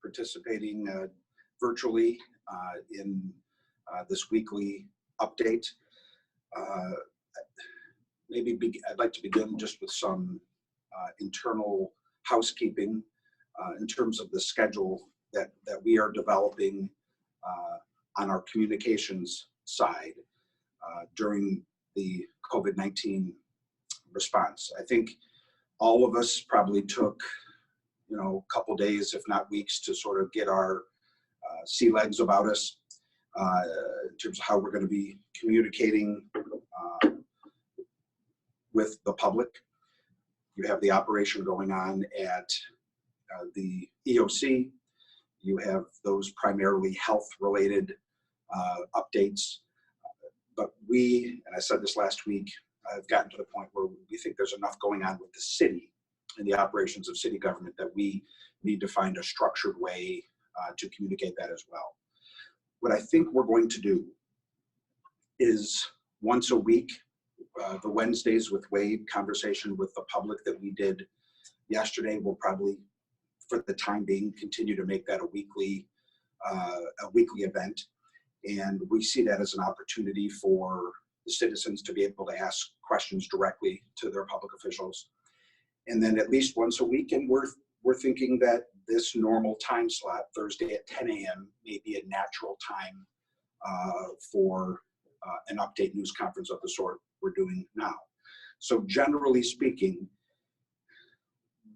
participating virtually in this weekly update. I'd like to begin just with some internal housekeeping in terms of the schedule that we are developing on our communications side during the COVID-19 response. I think all of us probably took, a couple days, if not weeks, to sort of get our sea legs about us in terms of how we're going to be communicating with the public. You have the operation going on at the EOC. You have those primarily health-related updates. But we, and I said this last week, have gotten to the point where we think there's enough going on with the city and the operations of city government that we need to find a structured way to communicate that as well. What I think we're going to do is once a week, the Wednesdays with Wade conversation with the public that we did yesterday, we'll probably, for the time being, continue to make that a weekly event. And we see that as an opportunity for the citizens to be able to ask questions directly to their public officials. And then at least once a week, and we're thinking that this normal time slot, Thursday at 10 a.m., may be a natural time for an update news conference of the sort we're doing now. So generally speaking,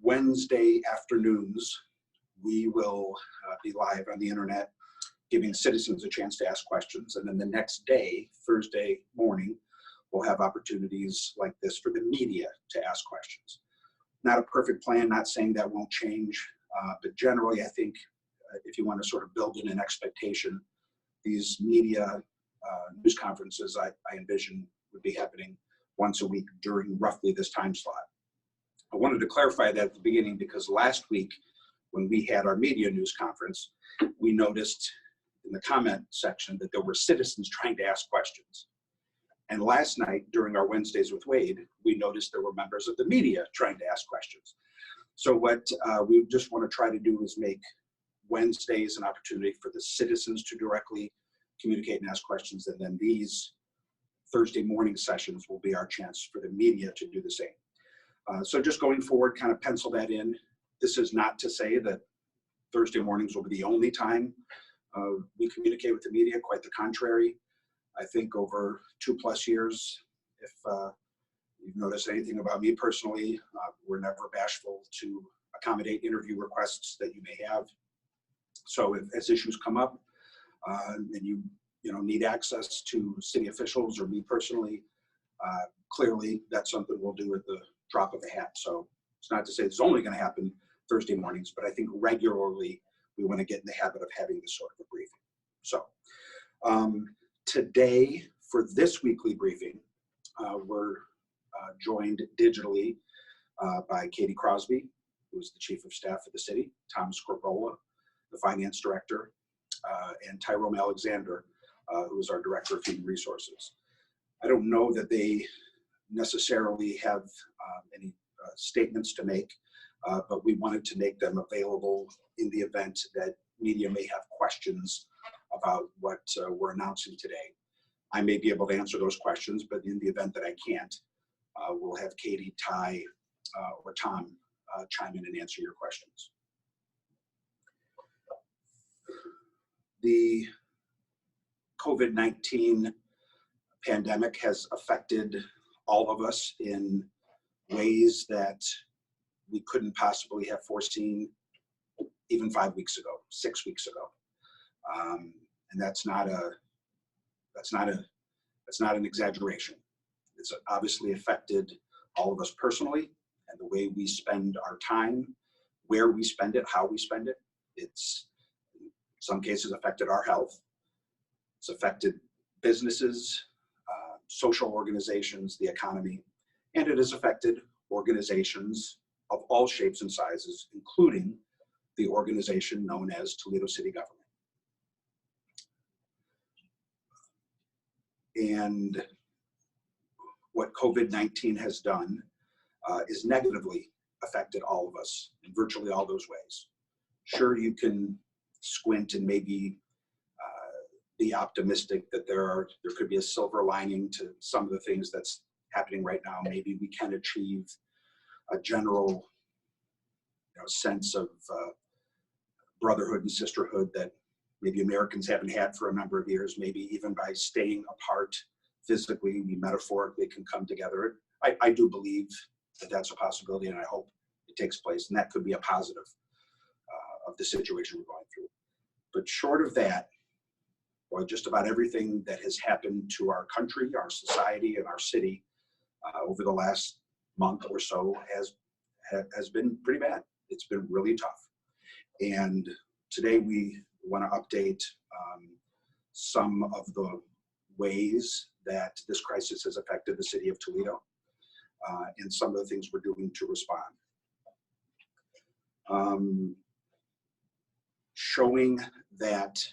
Wednesday afternoons, we will be live on the internet, giving citizens a chance to ask questions. And then the next day, Thursday morning, we'll have opportunities like this for the media to ask questions. Not a perfect plan, not saying that won't change, but generally I think if you want to sort of build in an expectation, these media news conferences I envision would be happening once a week during roughly this time slot. I wanted to clarify that at the beginning because last week when we had our media news conference, we noticed in the comment section that there were citizens trying to ask questions. And last night during our Wednesdays with Wade, we noticed there were members of the media trying to ask questions. So what we just want to try to do is make Wednesdays an opportunity for the citizens to directly communicate and ask questions, and then these Thursday morning sessions will be our chance for the media to do the same. So just going forward, kind of pencil that in. This is not to say that Thursday mornings will be the only time we communicate with the media, quite the contrary. I think over 2+ years, if you've noticed anything about me personally, we're never bashful to accommodate interview requests that you may have. So as issues come up and you need access to city officials or me personally, clearly that's something we'll do at the drop of a hat. So it's not to say it's only going to happen Thursday mornings, but I think regularly we want to get in the habit of having this sort of a briefing. So today for this weekly briefing, we're joined digitally by Katie Crosby, who's the Chief of Staff of the city, Tom Scorbola, the Finance Director, and Tyrone Alexander, who is our Director of Human Resources. I don't know that they necessarily have any statements to make, but we wanted to make them available in the event that media may have questions about what we're announcing today. I may be able to answer those questions, but in the event that I can't, we'll have Katie, Ty, or Tom chime in and answer your questions. The COVID-19 pandemic has affected all of us in ways that we couldn't possibly have foreseen even 5 weeks ago, 6 weeks ago. And that's not an exaggeration. It's obviously affected all of us personally and the way we spend our time, where we spend it, how we spend it. It's in some cases affected our health. It's affected businesses, social organizations, the economy, and it has affected organizations of all shapes and sizes, including the organization known as Toledo City Government. And what COVID-19 has done is negatively affected all of us in virtually all those ways. Sure, you can squint and maybe be optimistic that there could be a silver lining to some of the things that's happening right now. Maybe we can achieve a general sense of brotherhood and sisterhood that maybe Americans haven't had for a number of years. Maybe even by staying apart physically, we metaphorically can come together. I do believe that that's a possibility, and I hope it takes place, and that could be a positive of the situation we're going through. But short of that, well, just about everything that has happened to our country, our society, and our city over the last month or so has been pretty bad. It's been really tough. And today we want to update some of the ways that this crisis has affected the city of Toledo and some of the things we're doing to respond. Showing that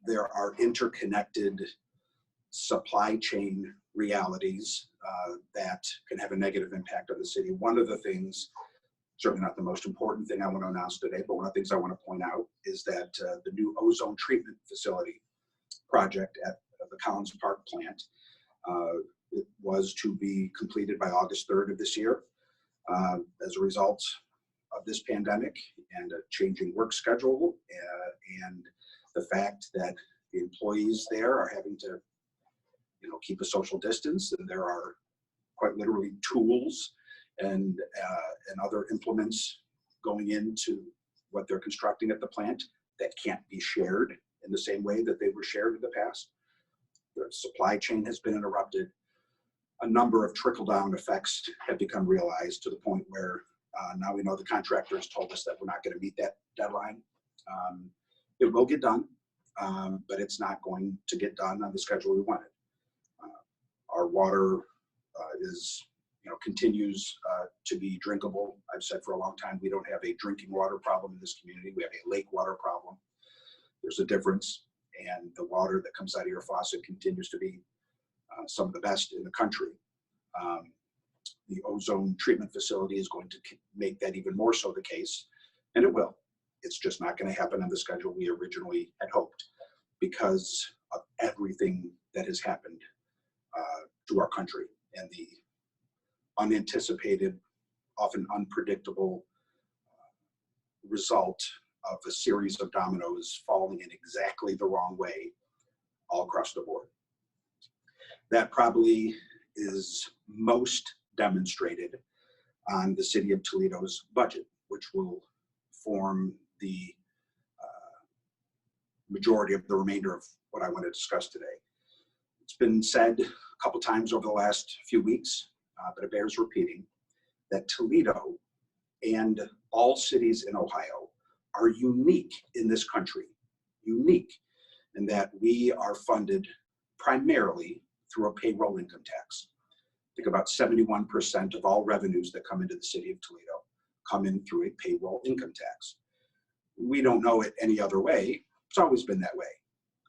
there are interconnected supply chain realities that can have a negative impact on the city. One of the things, certainly not the most important thing I want to announce today, but one of the things I want to point out is that the new ozone treatment facility project at the Collins Park plant, it was to be completed by August 3rd of this year. As a result of this pandemic and a changing work schedule and the fact that the employees there are having to keep a social distance, and there are quite literally tools and other implements going into what they're constructing at the plant that can't be shared in the same way that they were shared in the past. The supply chain has been interrupted. A number of trickle-down effects have become realized to the point where now we know the contractors told us that we're not going to meet that deadline. It will get done, but it's not going to get done on the schedule we wanted. Our water continues to be drinkable. I've said for a long time, we don't have a drinking water problem in this community. We have a lake water problem. There's a difference, and the water that comes out of your faucet continues to be some of the best in the country. The ozone treatment facility is going to make that even more so the case, and it will. It's just not going to happen on the schedule we originally had hoped because of everything that has happened to our country and the unanticipated, often unpredictable result of a series of dominoes falling in exactly the wrong way all across the board. That probably is most demonstrated on the City of Toledo's budget, which will form the majority of the remainder of what I want to discuss today. It's been said a couple times over the last few weeks, but it bears repeating, that Toledo and all cities in Ohio are unique in this country, unique in that we are funded primarily through a payroll income tax. I think about 71% of all revenues that come into the city of Toledo come in through a payroll income tax. We don't know it any other way. It's always been that way.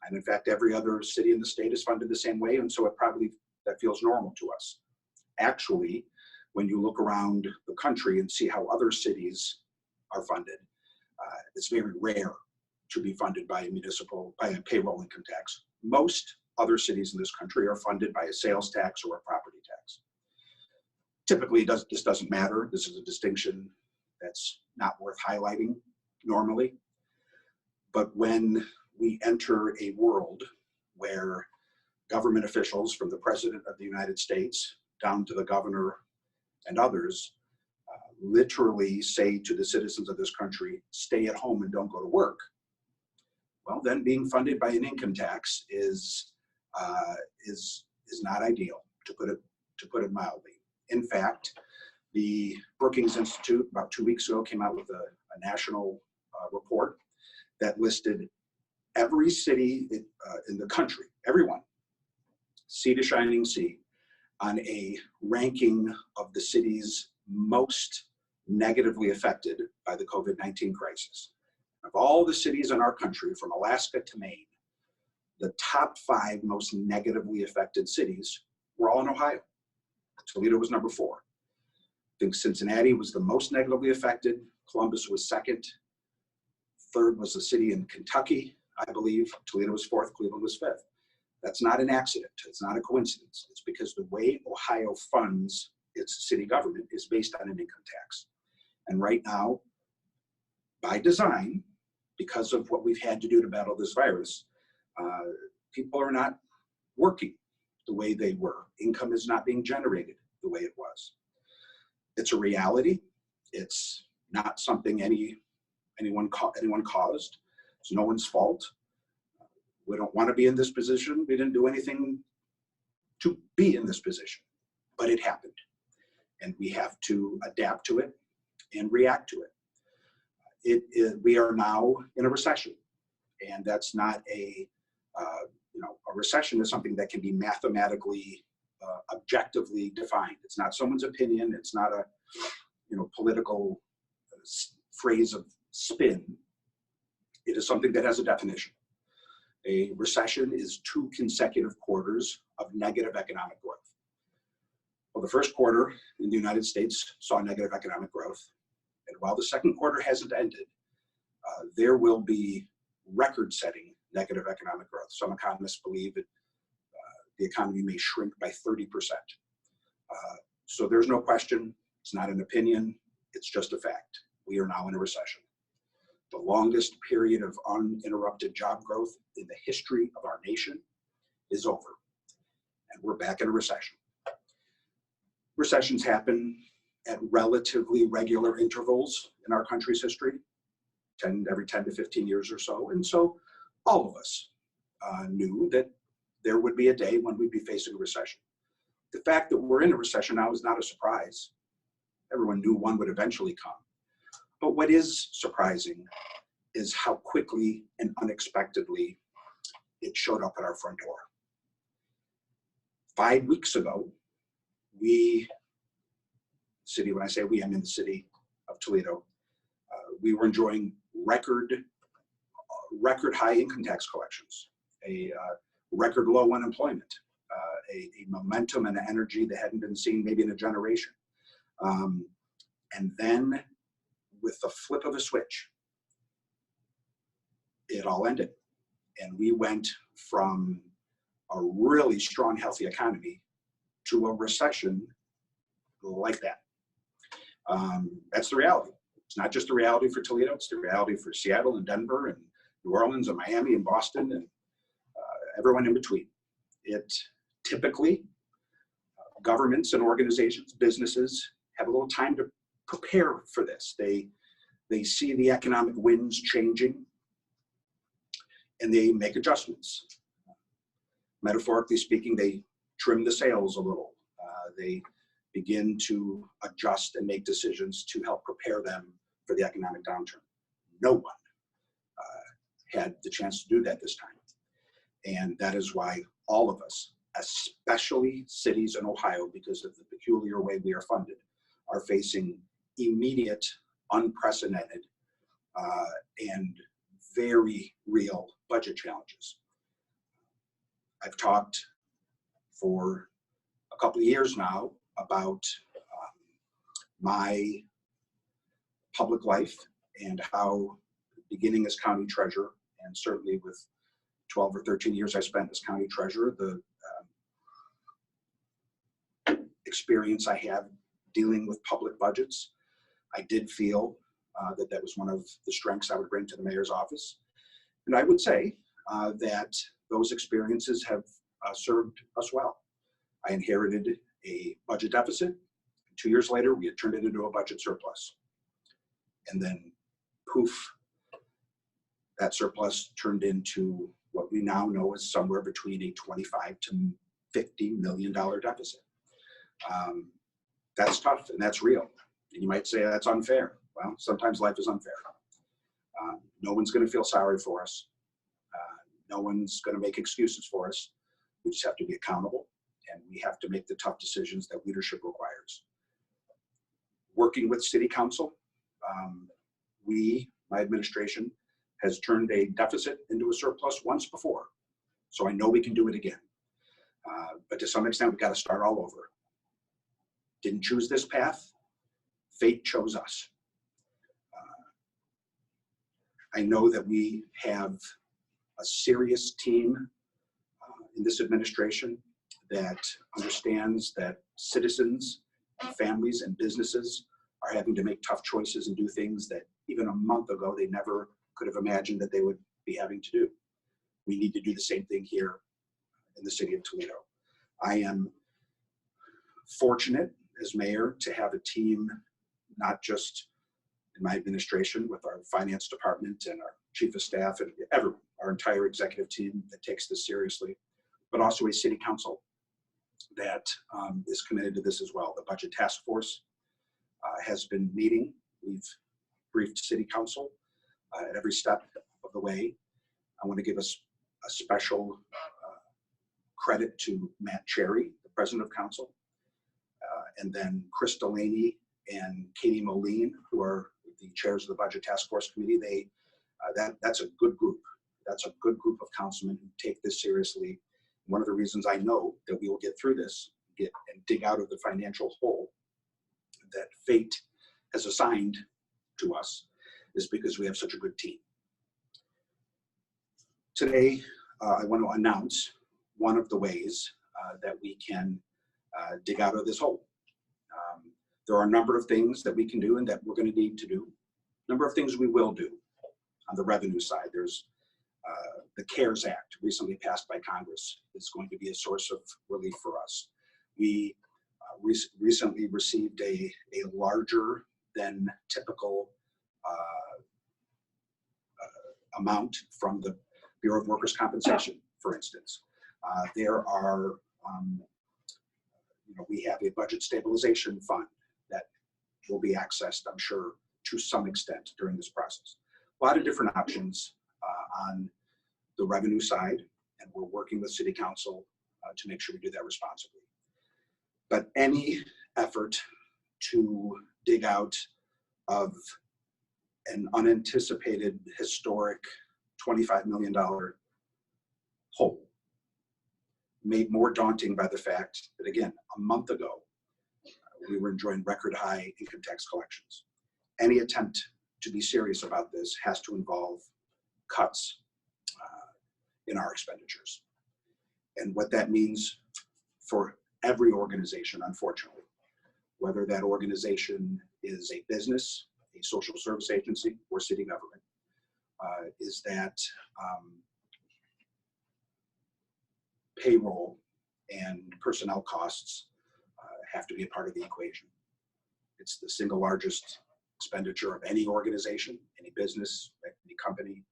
And in fact, every other city in the state is funded the same way, and so that feels normal to us. Actually, when you look around the country and see how other cities are funded, it's very rare to be funded by a payroll income tax. Most other cities in this country are funded by a sales tax or a property tax. Typically, this doesn't matter. This is a distinction that's not worth highlighting normally. But when we enter a world where government officials, from the President of the United States down to the governor and others, literally say to the citizens of this country, stay at home and don't go to work, well, then being funded by an income tax is not ideal, to put it mildly. In fact, the Brookings Institute about 2 weeks ago came out with a national report that listed every city in the country, everyone, sea to shining sea, on a ranking of the cities most negatively affected by the COVID-19 crisis. Of all the cities in our country, from Alaska to Maine, the top 5 most negatively affected cities were all in Ohio. Toledo was number 4. I think Cincinnati was the most negatively affected. Columbus was second. Third was a city in Kentucky, I believe. Toledo was fourth, Cleveland was fifth. That's not an accident. It's not a coincidence. It's because the way Ohio funds its city government is based on an income tax. And right now, by design, because of what we've had to do to battle this virus, people are not working the way they were. Income is not being generated the way it was. It's a reality. It's not something anyone caused. It's no one's fault. We don't want to be in this position. We didn't do anything to be in this position, but it happened. And we have to adapt to it and react to it. We are now in a recession, and that's not a recession is something that can be mathematically, objectively defined. It's not someone's opinion. It's not a, political phrase of spin. It is something that has a definition. A recession is 2 consecutive quarters of negative economic growth. Well, the first quarter in the United States saw negative economic growth. And while the second quarter hasn't ended, there will be record-setting negative economic growth. Some economists believe that the economy may shrink by 30%. So there's no question. It's not an opinion. It's just a fact. We are now in a recession. The longest period of uninterrupted job growth in the history of our nation is over. And we're back in a recession. Recessions happen at relatively regular intervals in our country's history, every 10 to 15 years or so. And so all of us knew that there would be a day when we'd be facing a recession. The fact that we're in a recession now is not a surprise. Everyone knew one would eventually come. But what is surprising is how quickly and unexpectedly it showed up at our front door. 5 weeks ago, when I say we, I'm in the city of Toledo, we were enjoying record high income tax collections, a record low unemployment, a momentum and energy that hadn't been seen maybe in a generation. And then with the flip of a switch, it all ended. And we went from a really strong, healthy economy to a recession like that. That's the reality. It's not just the reality for Toledo, it's the reality for Seattle and Denver and New Orleans and Miami and Boston and everyone in between. It typically, governments and organizations, businesses have a little time to prepare for this. They see the economic winds changing and they make adjustments. Metaphorically speaking, they trim the sails a little. They begin to adjust and make decisions to help prepare them for the economic downturn. No one had the chance to do that this time. And that is why all of us, especially cities in Ohio, because of the peculiar way we are funded, are facing immediate, unprecedented, and very real budget challenges. I've talked for a couple of years now about my public life and how, beginning as county treasurer, and certainly with 12 or 13 years I spent as county treasurer, the experience I have dealing with public budgets, I did feel that was one of the strengths I would bring to the mayor's office. And I would say that those experiences have served us well. I inherited a budget deficit. 2 years later, we had turned it into a budget surplus. And then, poof, that surplus turned into what we now know is somewhere between a $25 to $50 million deficit. That's tough and that's real. And you might say that's unfair. Well, sometimes life is unfair. No one's going to feel sorry for us. No one's going to make excuses for us. We just have to be accountable, and we have to make the tough decisions that leadership requires. Working with City Council, my administration, has turned a deficit into a surplus once before, so I know we can do it again. But to some extent, we've got to start all over. Didn't choose this path. Fate chose us. I know that we have a serious team in this administration that understands that citizens and families and businesses are having to make tough choices and do things that even a month ago they never could have imagined that they would be having to do. We need to do the same thing here in the city of Toledo. I am fortunate as mayor to have a team, not just in my administration with our finance department and our chief of staff and everyone, our entire executive team that takes this seriously, but also a city council that is committed to this as well. The budget task force has been meeting. We've briefed city council at every step of the way. I want to give us a special credit to Matt Cherry, the president of council, and then Chris Delaney and Katie Moline, who are the chairs of the budget task force committee. That's a good group. That's a good group of councilmen who take this seriously. One of the reasons I know that we will get through this, and dig out of the financial hole that fate has assigned to us, is because we have such a good team. Today, I want to announce one of the ways that we can dig out of this hole. There are a number of things that we can do and that we're going to need to do. A number of things we will do on the revenue side. There's the CARES Act, recently passed by Congress, is going to be a source of relief for us. We recently received a larger than typical amount from the Bureau of Workers' Compensation, for instance. There are, we have a budget stabilization fund that will be accessed, I'm sure, to some extent during this process. A lot of different options on the revenue side, and we're working with City Council to make sure we do that responsibly. But any effort to dig out of an unanticipated historic $25 million hole, made more daunting by the fact that, again, a month ago, we were enjoying record high income tax collections. Any attempt to be serious about this has to involve cuts in our expenditures. And what that means for every organization, unfortunately, whether that organization is a business, a social service agency, or city government, is that payroll and personnel costs have to be a part of the equation. It's the single largest expenditure of any organization, any business, any company,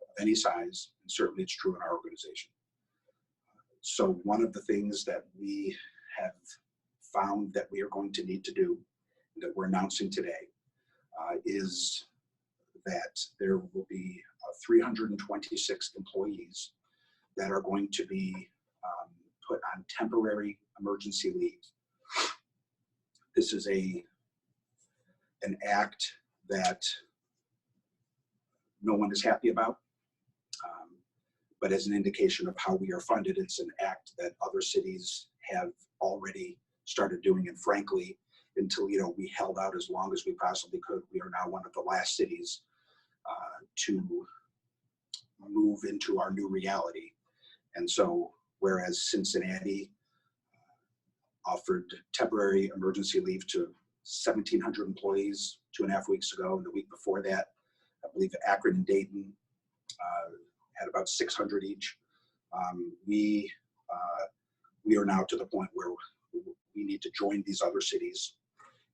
of any size, and certainly it's true in our organization. So one of the things that we have found that we are going to need to do, that we're announcing today, is that there will be 326 employees that are going to be put on temporary emergency leave. This is an act that no one is happy about, but as an indication of how we are funded, it's an act that other cities have already started doing. And frankly, in Toledo, we held out as long as we possibly could. We are now one of the last cities to move into our new reality. And so, whereas Cincinnati offered temporary emergency leave to 1,700 employees 2.5 weeks ago, and the week before that, I believe Akron and Dayton had about 600 each. We are now to the point where we need to join these other cities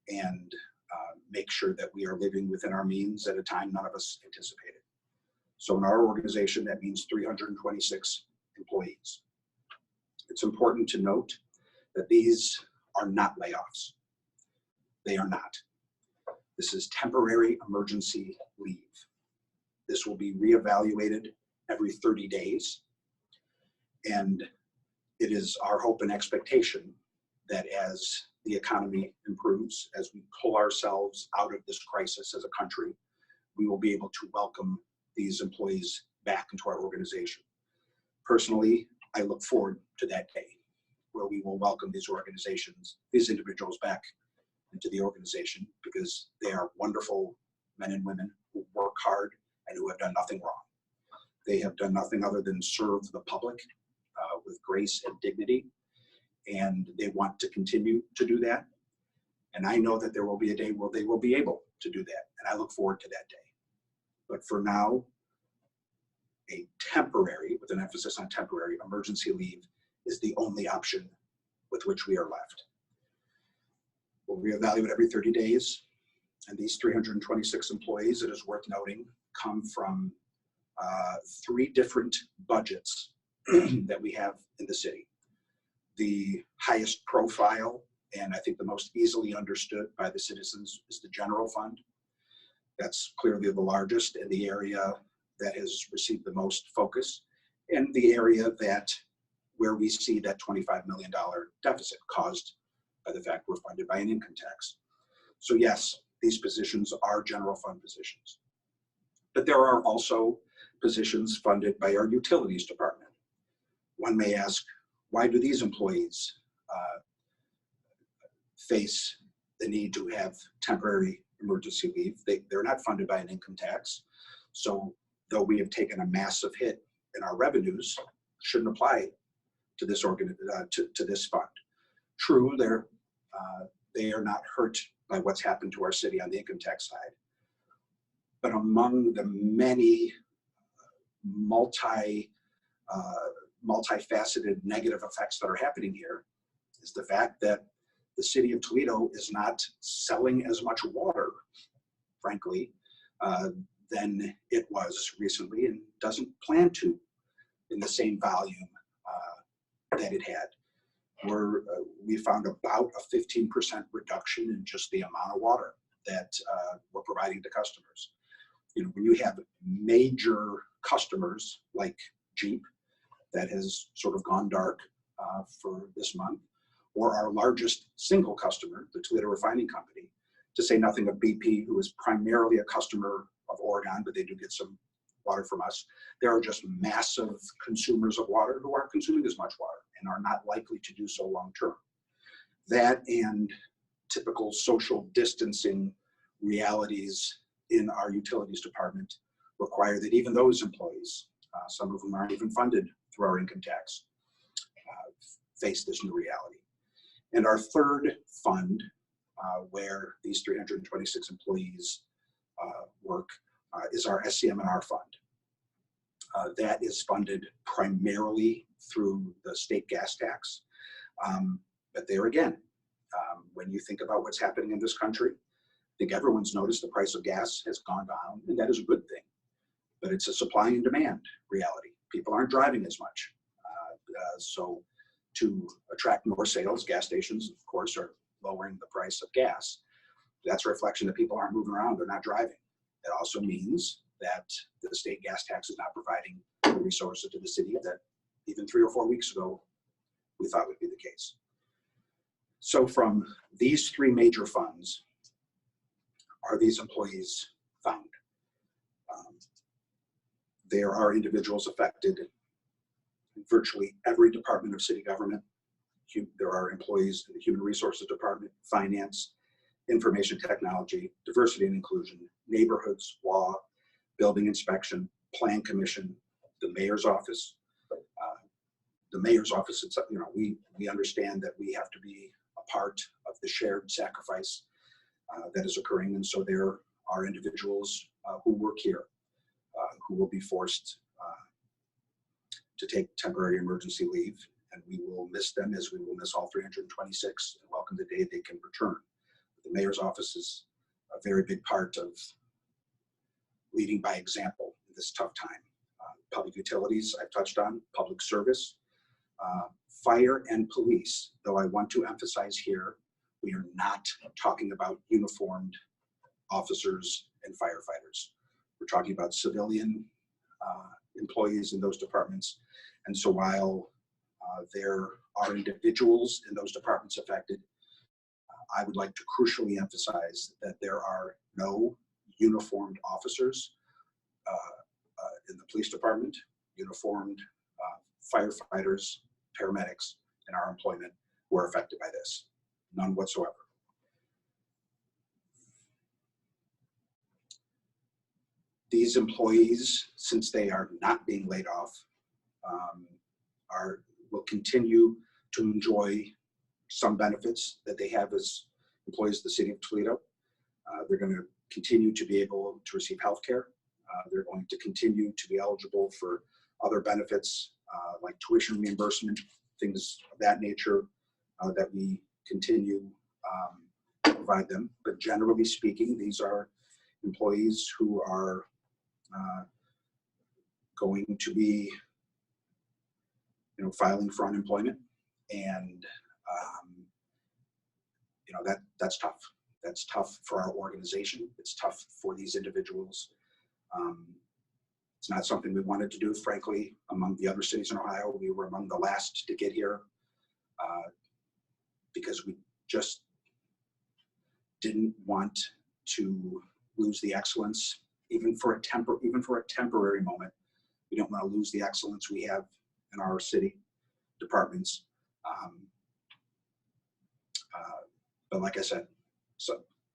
and make sure that we are living within our means at a time none of us anticipated. So in our organization, that means 326 employees. It's important to note that these are not layoffs. They are not. This is temporary emergency leave. This will be reevaluated every 30 days. And it is our hope and expectation that as the economy improves, as we pull ourselves out of this crisis as a country, we will be able to welcome these employees back into our organization. Personally, I look forward to that day where we will welcome these organizations, these individuals back into the organization, because they are wonderful men and women who work hard and who have done nothing wrong. They have done nothing other than serve the public with grace and dignity, and they want to continue to do that. And I know that there will be a day where they will be able to do that, and I look forward to that day. But for now, a temporary, with an emphasis on temporary, emergency leave is the only option with which we are left. We'll reevaluate every 30 days, and these 326 employees, it is worth noting, come from 3 different budgets that we have in the city. The highest profile, and I think the most easily understood by the citizens, is the general fund. That's clearly the largest and the area that has received the most focus, and the area where we see that $25 million deficit caused by the fact we're funded by an income tax. So yes, these positions are general fund positions. But there are also positions funded by our utilities department. One may ask, why do these employees face the need to have temporary emergency leave? They're not funded by an income tax. So though we have taken a massive hit in our revenues, shouldn't apply to this to this fund. True, they are not hurt by what's happened to our city on the income tax side. But among the many multifaceted negative effects that are happening here is the fact that the City of Toledo is not selling as much water, frankly, than it was recently, and doesn't plan to in the same volume that it had. We found about a 15% reduction in just the amount of water that we're providing to customers. You know, when you have major customers like Jeep, that has sort of gone dark for this month, or our largest single customer, the Toledo Refining Company, to say nothing of BP, who is primarily a customer of Oregon, but they do get some water from us. There are just massive consumers of water who aren't consuming as much water and are not likely to do so long term. That and typical social distancing realities in our utilities department require that even those employees, some of them aren't even funded through our income tax, face this new reality. And our third fund, where these 326 employees work, is our SCM&R fund. That is funded primarily through the state gas tax. But there again, when you think about what's happening in this country, I think everyone's noticed the price of gas has gone down, and that is a good thing. But it's a supply and demand reality. People aren't driving as much. So to attract more sales, gas stations, of course, are lowering the price of gas. That's a reflection that people aren't moving around, they're not driving. It also means that the state gas tax is not providing the resources to the city that even 3 or 4 weeks ago we thought would be the case. So from these 3 major funds are these employees found. There are individuals affected in virtually every department of city government. There are employees in the Human Resources Department, Finance, Information Technology, Diversity and Inclusion, Neighborhoods, Law, Building Inspection, Plan Commission, the Mayor's Office. The Mayor's Office, it's, you know, we understand that we have to be a part of the shared sacrifice that is occurring, and so there are individuals who work here who will be forced to take temporary emergency leave, and we will miss them as we will miss all 326 and welcome the day they can return. The Mayor's Office is a very big part of leading by example in this tough time. Public utilities, I've touched on, public service, fire and police, though I want to emphasize here, we are not talking about uniformed officers and firefighters. We're talking about civilian employees in those departments. And so while there are individuals in those departments affected, I would like to crucially emphasize that there are no uniformed officers in the police department, uniformed firefighters, paramedics in our employment who are affected by this. None whatsoever. These employees, since they are not being laid off, will continue to enjoy some benefits that they have as employees of the City of Toledo. They're going to continue to be able to receive health care. They're going to continue to be eligible for other benefits like tuition reimbursement, things of that nature that we continue to provide them. But generally speaking, these are employees who are going to be, filing for unemployment, and that's tough. That's tough for our organization. It's tough for these individuals. It's not something we wanted to do, frankly. Among the other cities in Ohio, we were among the last to get here because we just didn't want to lose the excellence, even for a temporary moment. We don't want to lose the excellence we have in our city departments. But like I said,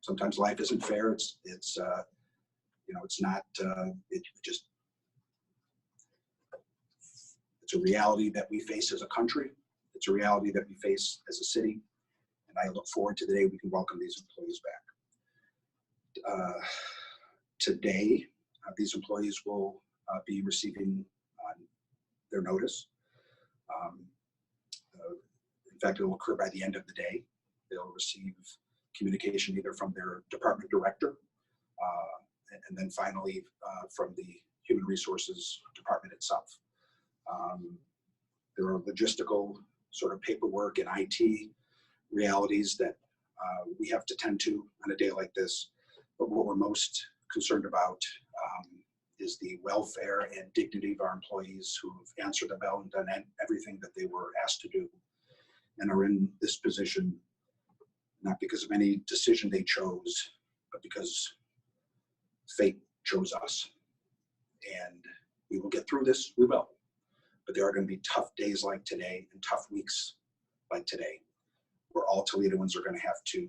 sometimes life isn't fair. It's a reality that we face as a country. It's a reality that we face as a city. And I look forward to the day we can welcome these employees back. Today, these employees will be receiving their notice. In fact, it will occur by the end of the day. They'll receive communication either from their department director and then finally from the Human Resources Department itself. There are logistical sort of paperwork and IT realities that we have to tend to on a day like this. But what we're most concerned about is the welfare and dignity of our employees who have answered the bell and done everything that they were asked to do and are in this position not because of any decision they chose, but because fate chose us. And we will get through this, we will. But there are going to be tough days like today and tough weeks like today, where all Toledoans are going to have to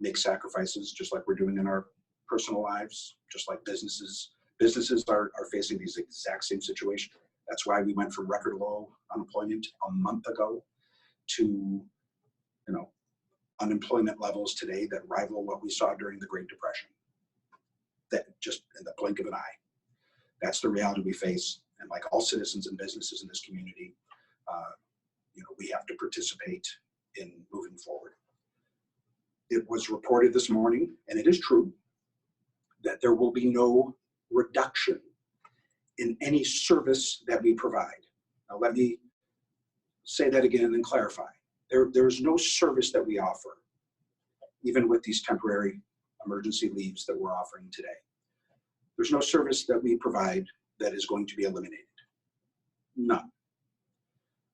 make sacrifices, just like we're doing in our personal lives, just like businesses. Businesses are facing these exact same situation. That's why we went from record low unemployment a month ago to unemployment levels today that rival what we saw during the Great Depression. That just in the blink of an eye. That's the reality we face. And like all citizens and businesses in this community, we have to participate in moving forward. It was reported this morning, and it is true, that there will be no reduction in any service that we provide. Now let me say that again and then clarify. There is no service that we offer, even with these temporary emergency leaves that we're offering today. There's no service that we provide that is going to be eliminated. None.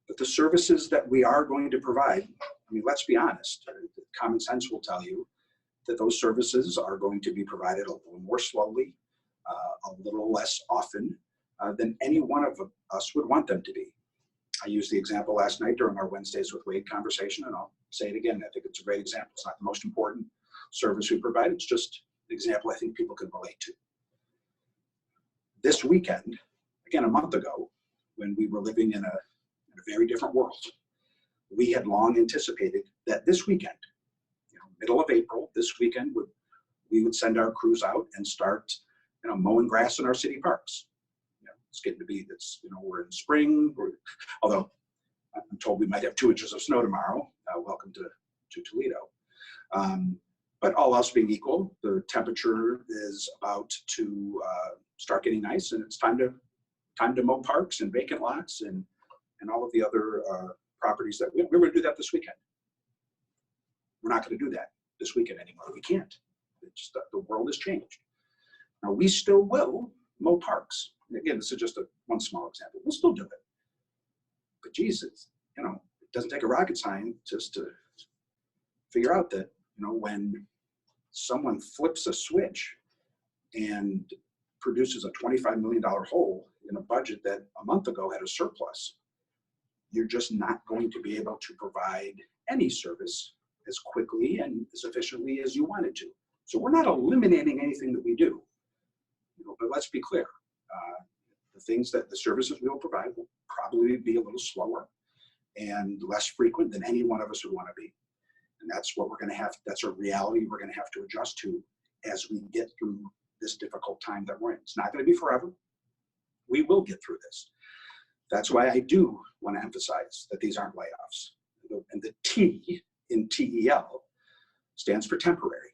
But the services that we are going to provide, let's be honest, common sense will tell you that those services are going to be provided a little more slowly, a little less often than any one of us would want them to be. I used the example last night during our Wednesdays with Wade conversation, and I'll say it again. I think it's a great example. It's not the most important service we provide. It's just an example I think people can relate to. This weekend, again, a month ago, when we were living in a very different world, we had long anticipated that this weekend, middle of April, this weekend, we would send our crews out and start, mowing grass in our city parks. It's getting to be, we're in spring, although I'm told we might have 2 inches of snow tomorrow. Welcome to Toledo. But all else being equal, the temperature is about to start getting nice, and it's time to mow parks and vacant lots and all of the other properties that we were going to do that this weekend. We're not going to do that this weekend anymore. We can't. It's just, the world has changed. Now we still will mow parks. And again, this is just one small example. We'll still do it. But Jesus, it doesn't take a rocket scientist to figure out that, when someone flips a switch and produces a $25 million hole in a budget that a month ago had a surplus, you're just not going to be able to provide any service as quickly and as efficiently as you wanted to. So we're not eliminating anything that we do. let's be clear. The things that the services we will provide will probably be a little slower and less frequent than any one of us would want to be. And that's what we're going to have, that's a reality we're going to have to adjust to as we get through this difficult time that we're in. It's not going to be forever. We will get through this. That's why I do want to emphasize that these aren't layoffs. And the T in TEL stands for temporary,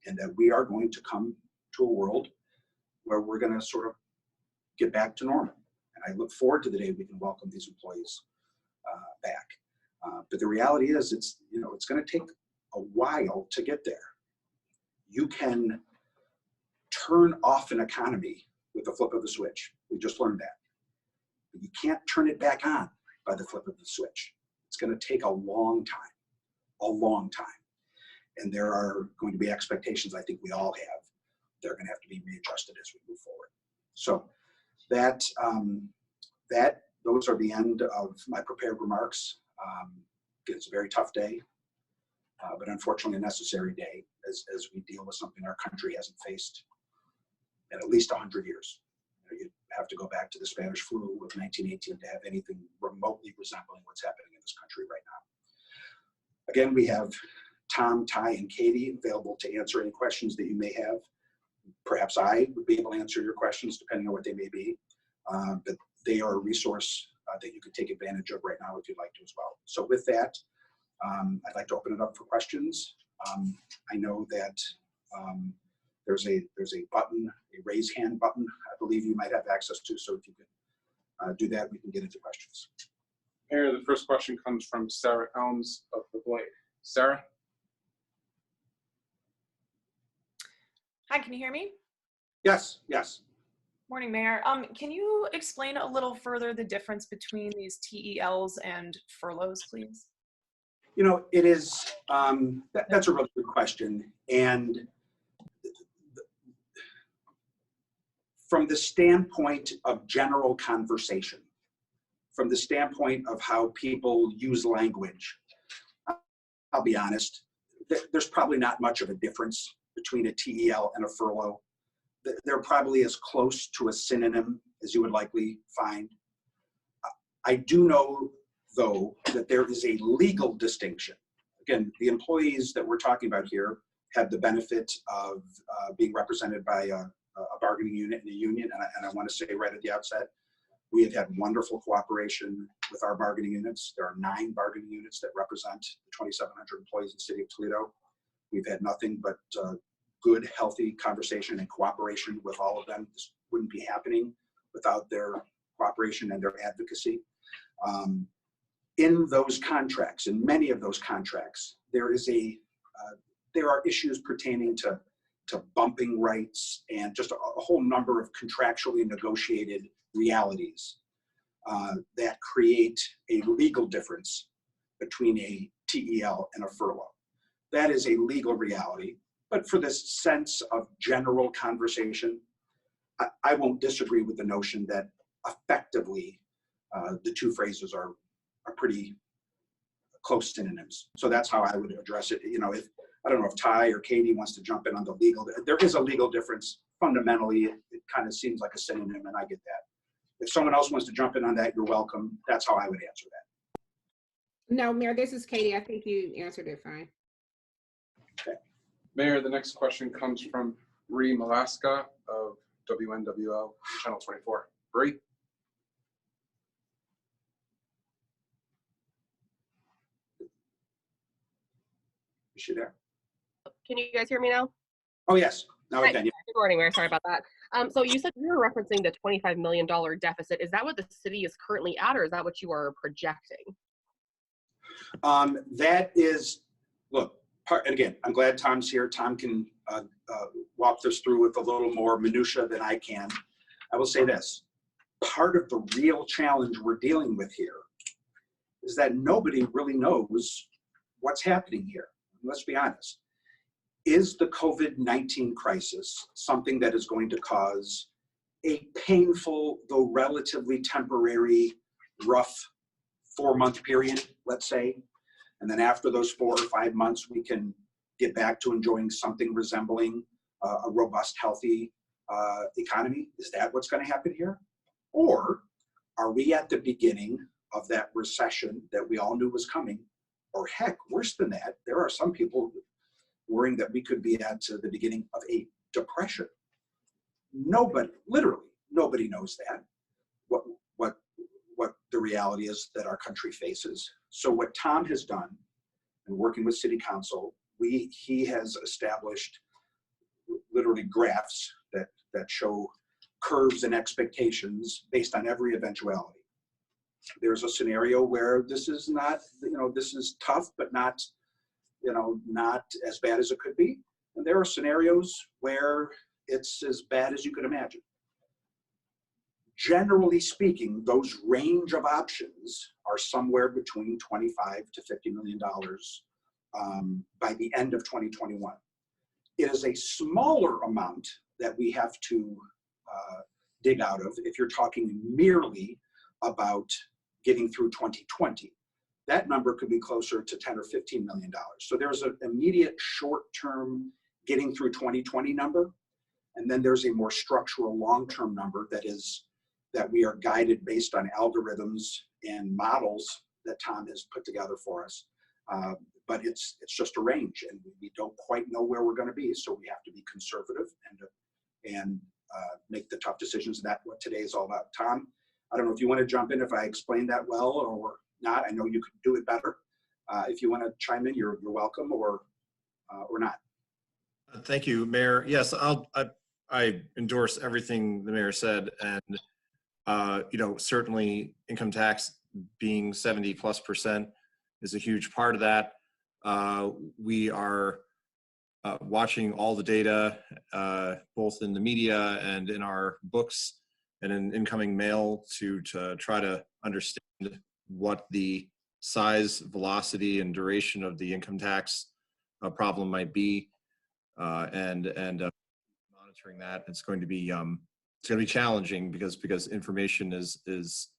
and that we are going to come to a world where we're going to sort of get back to normal. And I look forward to the day we can welcome these employees back. But the reality is, it's going to take a while to get there. You can turn off an economy with the flip of the switch. We just learned that. But you can't turn it back on by the flip of the switch. It's going to take a long time. And there are going to be expectations I think we all have. They're going to have to be readjusted as we move forward. So those are the end of my prepared remarks. It's a very tough day, but unfortunately a necessary day as we deal with something our country hasn't faced in at least 100 years. You have to go back to the Spanish flu of 1918 to have anything remotely resembling what's happening in this country right now. Again, we have Tom, Ty, and Katie available to answer any questions that you may have. Perhaps I would be able to answer your questions depending on what they may be, but they are a resource that you can take advantage of right now if you'd like to as well. So with that, I'd like to open it up for questions. I know that there's a button, a raise hand button, I believe you might have access to. So if you could do that, we can get into questions. Mayor, the first question comes from Sarah Elms of the Blade. Sarah? Hi, can you hear me? Yes, yes. Morning, Mayor. Can you explain a little further the difference between these TELs and furloughs, please? You know, it is, that's a really good question. And from the standpoint of general conversation, from the standpoint of how people use language, I'll be honest, there's probably not much of a difference between a TEL and a furlough. They're probably as close to a synonym as you would likely find. I do know, though, that there is a legal distinction. Again, the employees that we're talking about here have the benefit of being represented by a bargaining unit and a union, and I want to say right at the outset, we have had wonderful cooperation with our bargaining units. There are 9 bargaining units that represent the 2,700 employees in the City of Toledo. We've had nothing but good, healthy conversation and cooperation with all of them. This wouldn't be happening without their cooperation and their advocacy. In those contracts, in many of those contracts, there are issues pertaining to bumping rights and just a whole number of contractually negotiated realities that create a legal difference between a TEL and a furlough. That is a legal reality, but for this sense of general conversation, I won't disagree with the notion that effectively the two phrases are pretty close synonyms. So that's how I would address it. You know, I don't know if Ty or Katie wants to jump in on the legal. There is a legal difference. Fundamentally, it kind of seems like a synonym, and I get that. If someone else wants to jump in on that, you're welcome. That's how I would answer that. No, Mayor, this is Katie. I think you answered it fine. Okay. Mayor, the next question comes from Bree Malaska of WNWL Channel 24. Bree? Is she there? Can you guys hear me now? Oh, yes. Now I can. Yeah. Good morning, Mayor. Sorry about that. So you said you were referencing the $25 million deficit. Is that what the city is currently at, or is that what you are projecting? That is, look, and again, I'm glad Tom's here. Tom can walk this through with a little more minutia than I can. I will say this, part of the real challenge we're dealing with here is that nobody really knows what's happening here. Let's be honest. Is the COVID-19 crisis something that is going to cause a painful, though relatively temporary, rough 4-month period, let's say? And then after those 4 or 5 months, we can get back to enjoying something resembling a robust, healthy economy? Is that what's going to happen here? Or are we at the beginning of that recession that we all knew was coming? Or heck, worse than that, there are some people worrying that we could be at the beginning of a depression. Nobody, literally, nobody knows that, what the reality is that our country faces. So what Tom has done, and working with City Council, he has established literally graphs that show curves and expectations based on every eventuality. There's a scenario where this is not, this is tough, but not, not as bad as it could be. And there are scenarios where it's as bad as you could imagine. Generally speaking, those range of options are somewhere between $25 to $50 million by the end of 2021. It is a smaller amount that we have to dig out of if you're talking merely about getting through 2020. That number could be closer to $10 or $15 million. So there's an immediate short-term getting through 2020 number, and then there's a more structural long-term number that we are guided based on algorithms and models that Tom has put together for us. But it's just a range, and we don't quite know where we're going to be, so we have to be conservative and make the tough decisions. And that's what today is all about. Tom, I don't know if you want to jump in if I explained that well or not. I know you could do it better. If you want to chime in, you're welcome, or not. Thank you, Mayor. Yes, I endorse everything the mayor said, and certainly income tax being 70+% is a huge part of that. We are watching all the data, both in the media and in our books and in incoming mail to try to understand what the size, velocity, and duration of the income tax problem might be, and monitoring that. It's going to be challenging because information is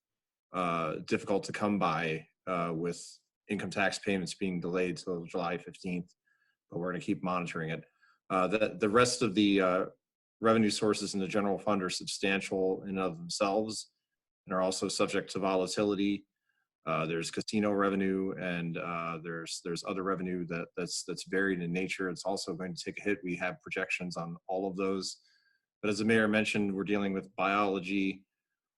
difficult to come by with income tax payments being delayed till July 15th, but we're going to keep monitoring it. The rest of the revenue sources in the general fund are substantial in and of themselves and are also subject to volatility. There's casino revenue, and there's other revenue that's varied in nature. It's also going to take a hit. We have projections on all of those. But as the mayor mentioned, we're dealing with biology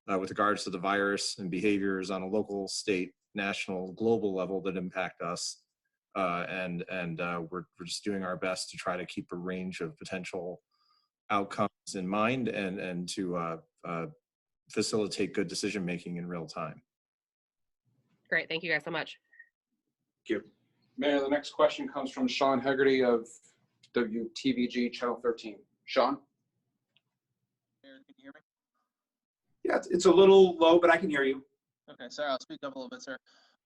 with regards to the virus and behaviors on a local, state, national, global level that impact us. And we're just doing our best to try to keep a range of potential outcomes in mind and to facilitate good decision-making in real time. Great. Thank you guys so much. Thank you. Mayor, the next question comes from Sean Hegarty of WTVG Channel 13. Sean? Mayor, can you hear me? Yeah, it's a little low, but I can hear you. Okay, sorry, I'll speak up a little bit, sir.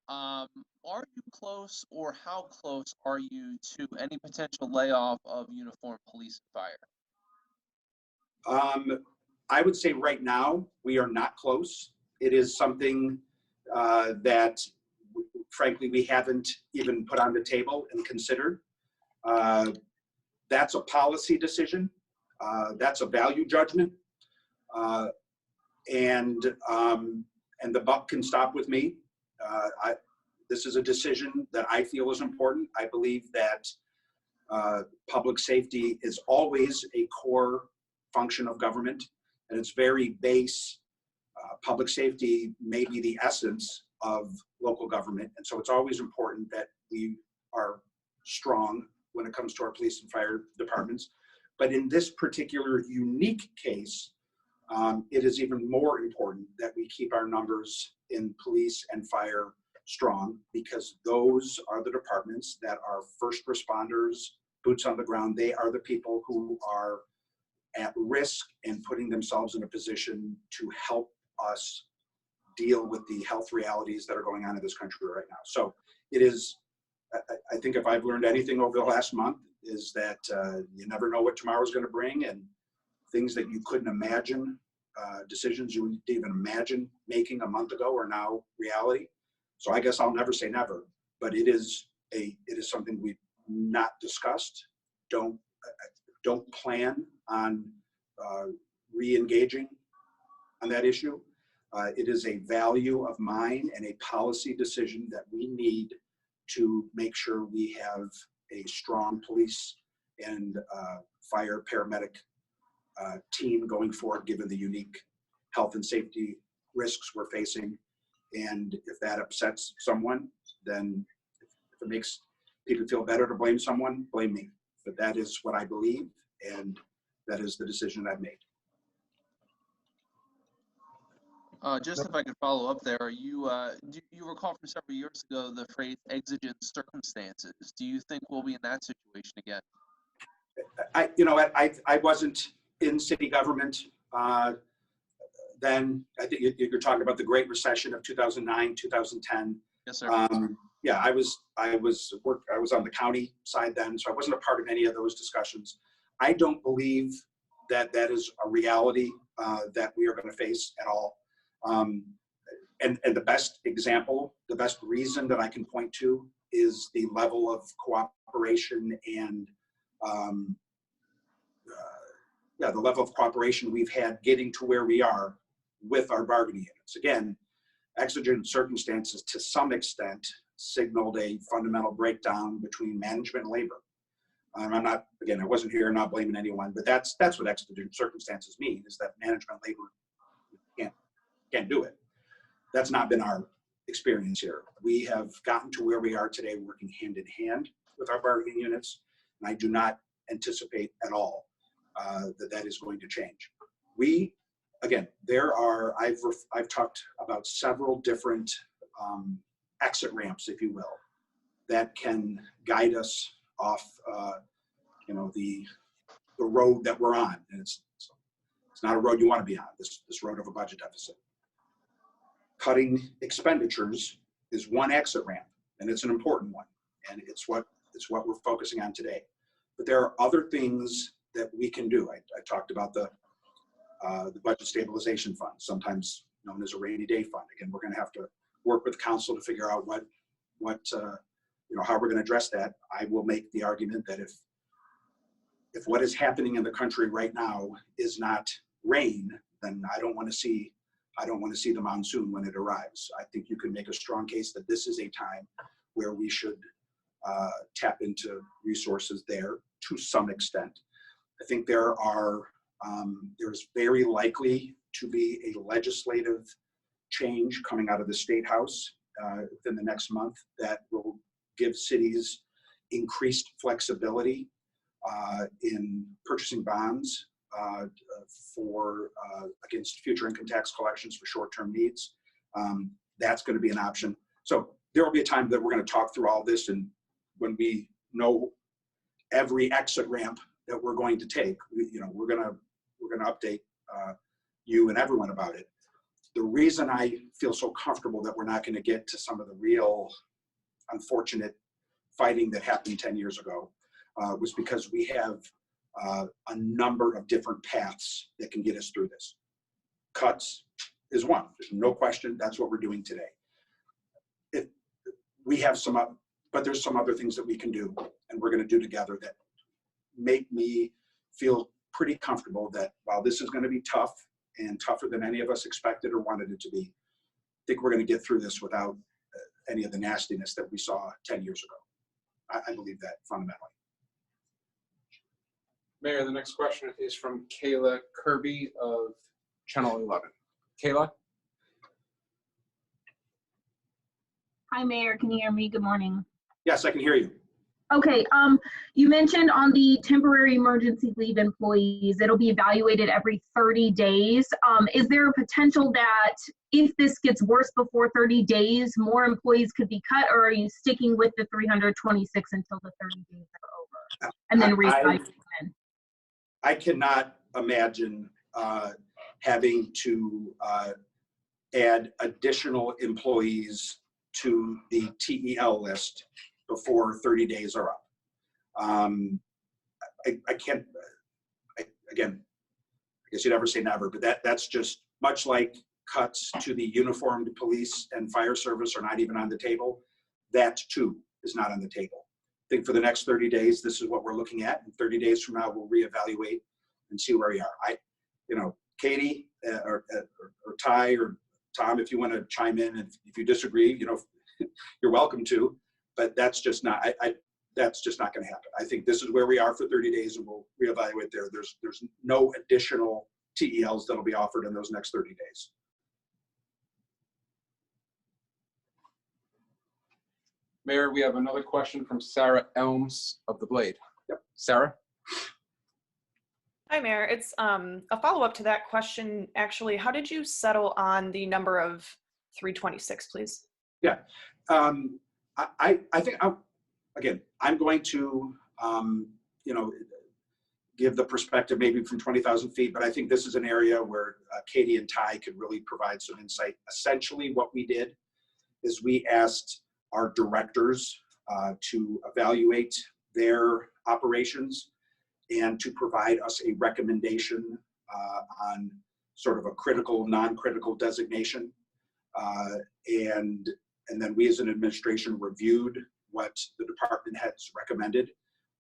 Are you close, or how close are you to any potential layoff of uniformed police and fire? I would say right now we are not close. It is something that, frankly, we haven't even put on the table and considered. That's a policy decision. That's a value judgment, and the buck can stop with me. This is a decision that I feel is important. I believe that public safety is always a core function of government, and it's very base. Public safety may be the essence of local government, and so it's always important that we are strong when it comes to our police and fire departments. But in this particular unique case, it is even more important that we keep our numbers in police and fire strong, because those are the departments that are first responders, boots on the ground. They are the people who are at risk and putting themselves in a position to help us deal with the health realities that are going on in this country right now. So it is, I think if I've learned anything over the last month, is that you never know what tomorrow's going to bring, and things that you couldn't imagine, decisions you didn't even imagine making a month ago are now reality. So I guess I'll never say never, but it is something we've not discussed. Don't plan on re-engaging on that issue. It is a value of mine and a policy decision that we need to make sure we have a strong police and fire paramedic team going forward, given the unique health and safety risks we're facing. And if that upsets someone, then if it makes people feel better to blame someone, blame me. But that is what I believe, and that is the decision I've made. Just if I could follow up there, do you recall from several years ago the phrase exigent circumstances? Do you think we'll be in that situation again? I wasn't in city government then. I think you're talking about the Great Recession of 2009, 2010. Yes, sir. Yeah, I was on the county side then, so I wasn't a part of any of those discussions. I don't believe that that is a reality that we are going to face at all. And the best example, the best reason that I can point to is the level of cooperation and the level of cooperation we've had getting to where we are with our bargaining units. Again, exigent circumstances to some extent signaled a fundamental breakdown between management and labor. I wasn't here, not blaming anyone, but that's what exigent circumstances mean, is that management and labor can't do it. That's not been our experience here. We have gotten to where we are today working hand in hand with our bargaining units, and I do not anticipate at all that is going to change. I've talked about several different exit ramps, if you will, that can guide us off the road that we're on. And it's not a road you want to be on, this road of a budget deficit. Cutting expenditures is one exit ramp, and it's an important one, and it's what we're focusing on today. But there are other things that we can do. I talked about the budget stabilization fund, sometimes known as a rainy day fund. Again, we're going to have to work with council to figure out how we're going to address that. I will make the argument that if what is happening in the country right now is not rain, then I don't want to see the monsoon when it arrives. I think you can make a strong case that this is a time where we should tap into resources there to some extent. I think there's very likely to be a legislative change coming out of the State House within the next month that will give cities increased flexibility in purchasing bonds against future income tax collections for short-term needs. That's going to be an option. So there will be a time that we're going to talk through all this, and when we know every exit ramp that we're going to take, we're going to update you and everyone about it. The reason I feel so comfortable that we're not going to get to some of the real unfortunate fighting that happened 10 years ago was because we have a number of different paths that can get us through this. Cuts is one. There's no question. That's what we're doing today. We have but there's some other things that we can do, and we're going to do together that make me feel pretty comfortable that while this is going to be tough and tougher than any of us expected or wanted it to be, I think we're going to get through this without any of the nastiness that we saw 10 years ago. I believe that fundamentally. Mayor, the next question is from Kayla Kirby of Channel 11. Kayla? Hi, Mayor. Can you hear me? Good morning. Yes, I can hear you. Okay. You mentioned on the temporary emergency leave employees, it'll be evaluated every 30 days. Is there a potential that if this gets worse before 30 days, more employees could be cut, or are you sticking with the 326 until the 30 days are over and then reevaluate? I cannot imagine having to add additional employees to the TEL list before 30 days are up. I can't, again, I guess you'd never say never, but that's just much like cuts to the uniformed police and fire service are not even on the table. That too is not on the table. I think for the next 30 days, this is what we're looking at. And 30 days from now, we'll reevaluate and see where we are. Katie or Ty or Tom, if you want to chime in, and if you disagree, you're welcome to, but that's just not, that's just not going to happen. I think this is where we are for 30 days and we'll reevaluate there. There's no additional TELs that'll be offered in those next 30 days. Mayor, we have another question from Sarah Elms of the Blade. Yep. Sarah? Hi, Mayor. It's a follow-up to that question, actually. How did you settle on the number of 326, please? Yeah. I think, I'm going to, give the perspective maybe from 20,000 feet, but I think this is an area where Katie and Ty could really provide some insight. Essentially what we did is we asked our directors to evaluate their operations and to provide us a recommendation on sort of a critical, non-critical designation. And then we as an administration reviewed what the department heads recommended,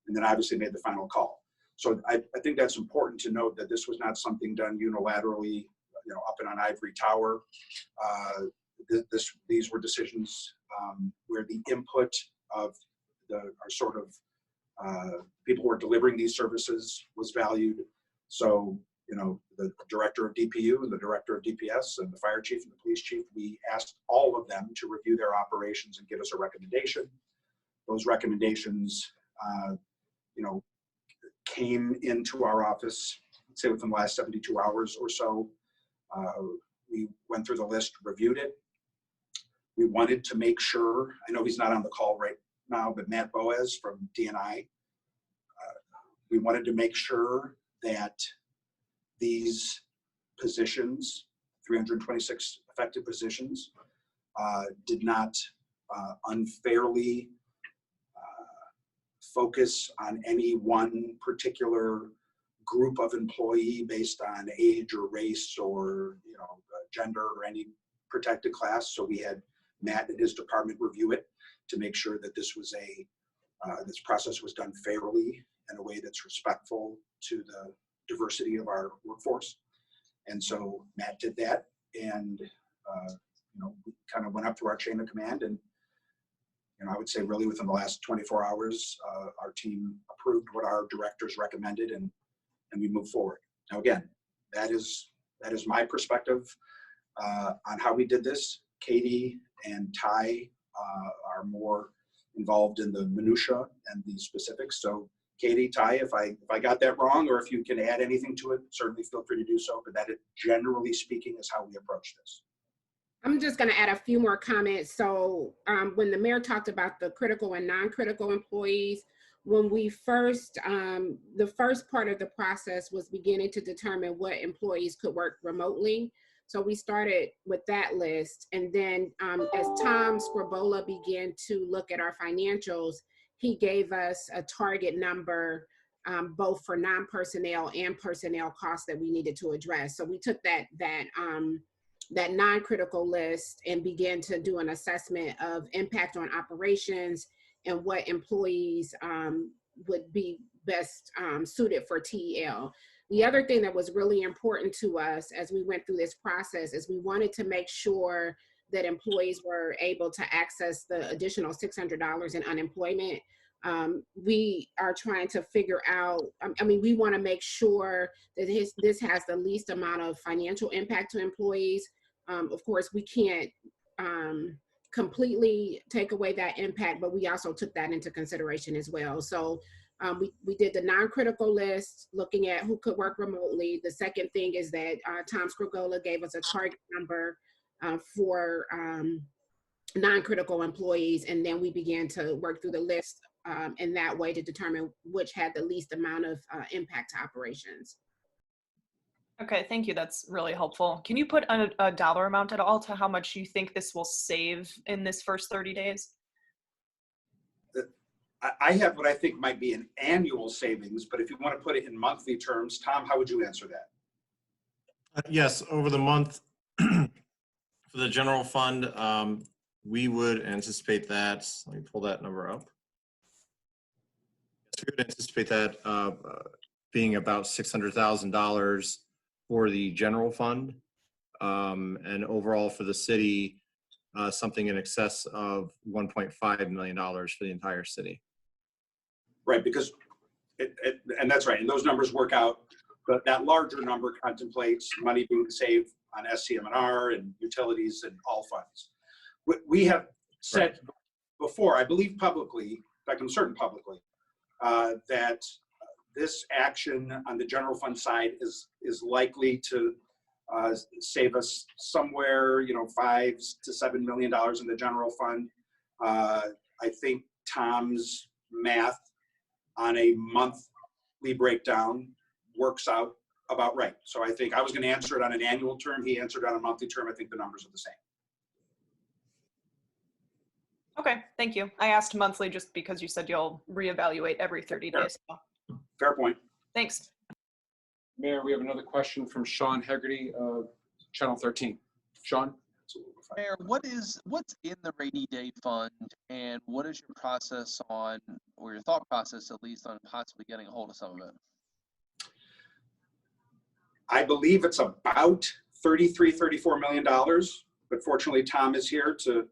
and then obviously made the final call. So I think that's important to note that this was not something done unilaterally, up in an ivory tower. These were decisions where the input of our sort of people who are delivering these services was valued. So, the director of DPU and the director of DPS and the fire chief and the police chief, we asked all of them to review their operations and give us a recommendation. Those recommendations, came into our office, let's say within the last 72 hours or so. We went through the list, reviewed it. We wanted to make sure, I know he's not on the call right now, but Matt Boaz from DNI, we wanted to make sure that these positions, 326 effective positions, did not unfairly focus on any one particular group of employee based on age or race or gender or any protected class. So we had Matt and his department review it to make sure that this was this process was done fairly in a way that's respectful to the diversity of our workforce. And so Matt did that, and we kind of went up through our chain of command, and I would say really within the last 24 hours, our team approved what our directors recommended, and we moved forward. Now again, that is my perspective on how we did this. Katie and Ty are more involved in the minutia and the specifics. So Katie, Ty, if I got that wrong, or if you can add anything to it, certainly feel free to do so. But that, generally speaking, is how we approach this. I'm just going to add a few more comments. So when the mayor talked about the critical and non-critical employees, when we first, the first part of the process was beginning to determine what employees could work remotely. So we started with that list. And then as Tom Scribola began to look at our financials, he gave us a target number both for non-personnel and personnel costs that we needed to address. So we took that non-critical list and began to do an assessment of impact on operations and what employees would be best suited for TEL. The other thing that was really important to us as we went through this process is we wanted to make sure that employees were able to access the additional $600 in unemployment. We are trying to figure out, we want to make sure that this has the least amount of financial impact to employees. Of course, we can't completely take away that impact, but we also took that into consideration as well. So we did the non-critical list, looking at who could work remotely. The second thing is that Tom Scrigola gave us a target number for non-critical employees, and then we began to work through the list in that way to determine which had the least amount of impact to operations. Okay, thank you. That's really helpful. Can you put a dollar amount at all to how much you think this will save in this first 30 days? I have what I think might be an annual savings, but if you want to put it in monthly terms, Tom, how would you answer that? Yes, over the month for the general fund, we would anticipate that, let me pull that number up. We would anticipate that being about $600,000 for the general fund, and overall for the city, something in excess of $1.5 million for the entire city. Right, because, and that's right, and those numbers work out, but that larger number contemplates money being saved on SCM&R and utilities and all funds. We have said before, I believe publicly, in fact, I'm certain publicly, that this action on the general fund side is likely to save us somewhere, $5 to $7 million in the general fund. I think Tom's math on a monthly breakdown works out about right. So I think I was going to answer it on an annual term. He answered on a monthly term. I think the numbers are the same. Okay, thank you. I asked monthly just because you said you'll reevaluate every 30 days. So, Fair point. thanks. Mayor, we have another question from Sean Hegarty of Channel 13. Sean? Mayor, what's in the rainy day fund, and what is your process on, or your thought process at least, on possibly getting a hold of some of it? I believe it's about $34 million, but fortunately Tom is here to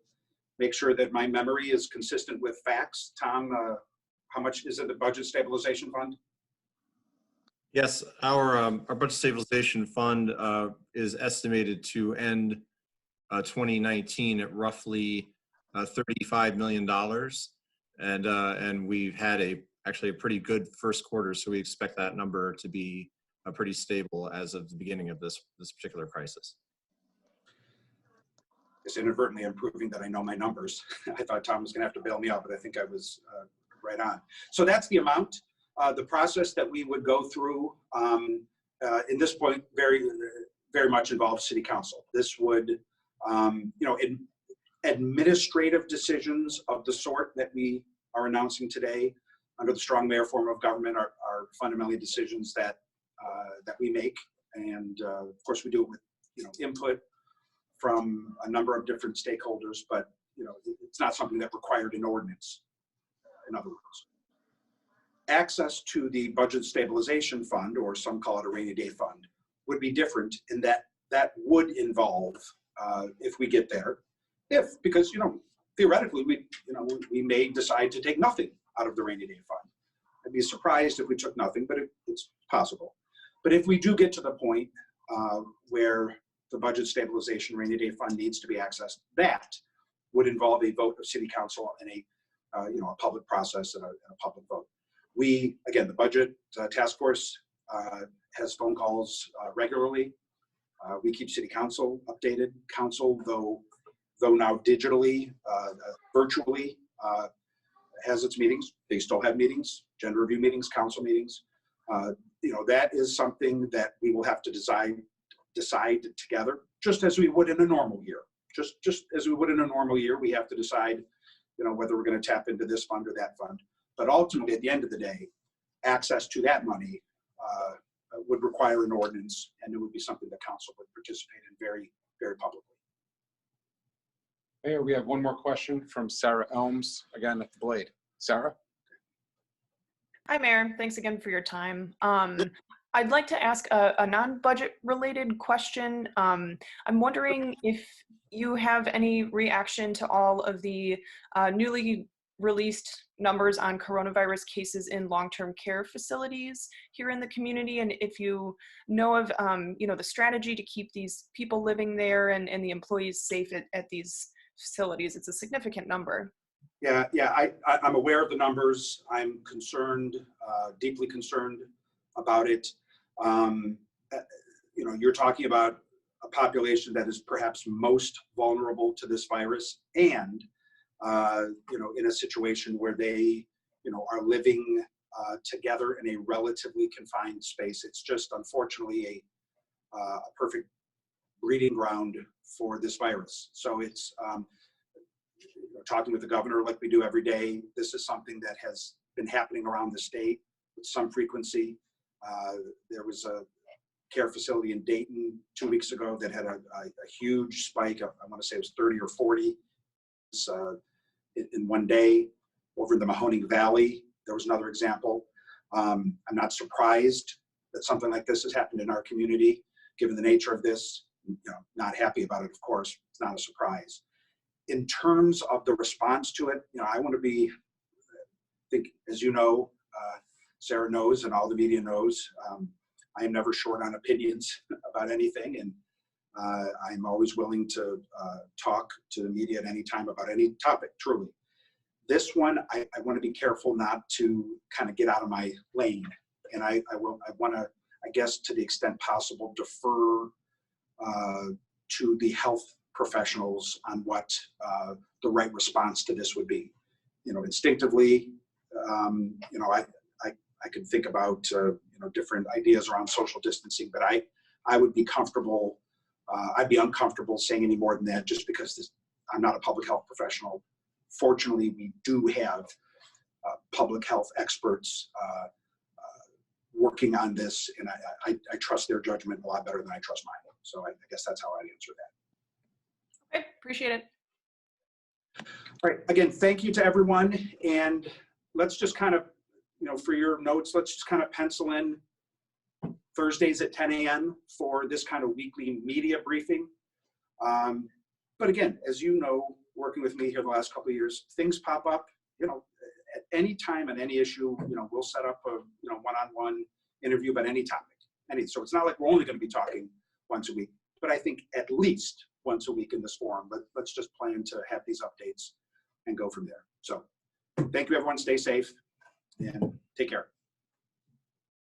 make sure that my memory is consistent with facts. Tom, how much is in the budget stabilization fund? Yes, our budget stabilization fund is estimated to end 2019 at roughly $35 million, and we've had actually a pretty good first quarter, so we expect that number to be pretty stable as of the beginning of this particular crisis. It's inadvertently improving that I know my numbers. I thought Tom was going to have to bail me out, but I think I was right on. So that's the amount. The process that we would go through in this point very much involves City Council. This would, administrative decisions of the sort that we are announcing today under the strong mayor form of government are fundamentally decisions that we make, and of course we do it with input from a number of different stakeholders, but it's not something that required an ordinance. In other words, access to the budget stabilization fund, or some call it a rainy day fund, would be different in that would involve, if we get there, because theoretically we may decide to take nothing out of the rainy day fund. I'd be surprised if we took nothing, but it's possible. But if we do get to the point where the budget stabilization rainy day fund needs to be accessed, that would involve a vote of City Council and a public process and a public vote. We, again, the budget task force has phone calls regularly. We keep City Council updated. Council, though now digitally, virtually, has its meetings. They still have meetings, gender review meetings, council meetings. That is something that we will have to decide together, just as we would in a normal year. Just as we would in a normal year, we have to decide, whether we're going to tap into this fund or that fund. But ultimately, at the end of the day, access to that money would require an ordinance, and it would be something that council would participate in very, very publicly. Mayor, we have one more question from Sarah Elms, again at the Blade. Sarah? Hi, Mayor. Thanks again for your time. I'd like to ask a non-budget related question. I'm wondering if you have any reaction to all of the newly released numbers on coronavirus cases in long-term care facilities here in the community, and if you know of the strategy to keep these people living there and the employees safe at these facilities. It's a significant number. Yeah, I'm aware of the numbers. I'm concerned, deeply concerned about it. You're talking about a population that is perhaps most vulnerable to this virus, and in a situation where they, are living together in a relatively confined space. It's just unfortunately a perfect breeding ground for this virus. So it's talking with the governor like we do every day. This is something that has been happening around the state with some frequency. There was a care facility in Dayton 2 weeks ago that had a huge spike. I want to say it was 30 or 40 in one day. Over in the Mahoning Valley, there was another example. I'm not surprised that something like this has happened in our community, given the nature of this, not happy about it, of course, it's not a surprise. In terms of the response to it, I want to be, I think, as you know, Sarah knows and all the media knows, I am never short on opinions about anything, and I'm always willing to talk to the media at any time about any topic, truly. This one, I want to be careful not to kind of get out of my lane, and I want to, I guess, to the extent possible, defer to the health professionals on what the right response to this would be. Instinctively, I could think about different ideas around social distancing, but I would be comfortable. I'd be uncomfortable saying any more than that, just because I'm not a public health professional. Fortunately, we do have public health experts working on this, and I trust their judgment a lot better than I trust mine. So I guess that's how I'd answer that. Okay, appreciate it. All right, again, thank you to everyone, and let's just kind of, for your notes, let's just kind of pencil in Thursdays at 10 a.m. for this kind of weekly media briefing. But again, as you know, working with me here the last couple of years, things pop up, at any time on any issue, we'll set up a, one-on-one interview about any topic. So it's not like we're only going to be talking once a week, but I think at least once a week in this forum. But let's just plan to have these updates and go from there. So thank you, everyone. Stay safe and take care.